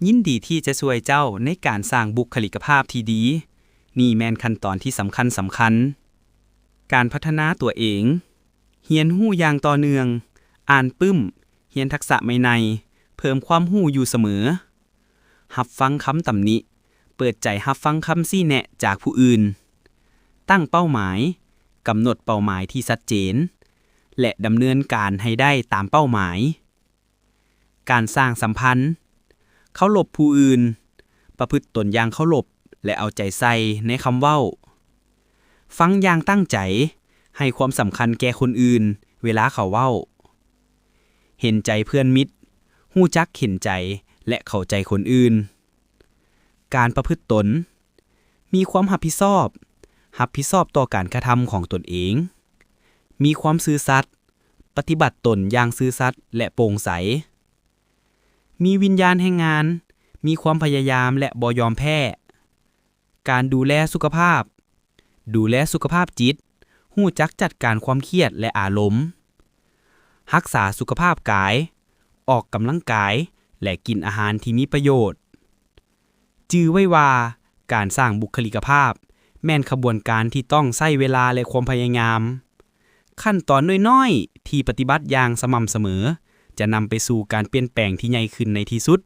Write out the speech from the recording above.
ยินดีที่จะช่วยเจ้าในการสร้างบุคลิกภาพที่ดีนี่แม่นขั้นตอนที่สำคัญการพัฒนาตัวเองเรียนรู้อย่างต่อเนื่องอ่านปึ้มเรียนทักษะใหม่ในเพิ่มความรู้อยู่เสมอรับฟังคำตำหนิเปิดใจรับฟังคำชี้แนะจากผู้อื่นตั้งเป้าหมายกำหนดเป้าหมายที่ชัดเจนและดำเนินการให้ได้ตามเป้าหมายการสร้างสัมพันธ์เคารพผู้อื่นประพฤติตนอย่างเคารพและเอาใจใส่ในคำเว้าฟังอย่างตั้งใจให้ความสำคัญแก่คนอื่นเวลาเขาเว้าเห็นใจเพื่อนมิตรฮู้จักเห็นใจและเข้าใจคนอื่นการประพฤติตนมีความรับผิดชอบต่อการกระทำของตนเองมีความซื่อสัตย์ปฏิบัติตนอย่างซื่อสัตย์และโปร่งใสมีวิญญาณแห่งงานมีความพยายามและบ่ยอมแพ้การดูแลสุขภาพจิตฮู้จักจัดการความเครียดและอารมณ์รักษาสุขภาพกายออกกำลังกายและกินอาหารที่มีประโยชน์จื้อไว้ว่าการสร้างบุคลิกภาพแม่นขบวนการที่ต้องใช้เวลาและความพยายามขั้นตอนน้อยๆที่ปฏิบัติอย่างสม่ำเสมอจะนำไปสู่การเปลี่ยนแปลงที่ใหญ่ขึ้นในที่สุด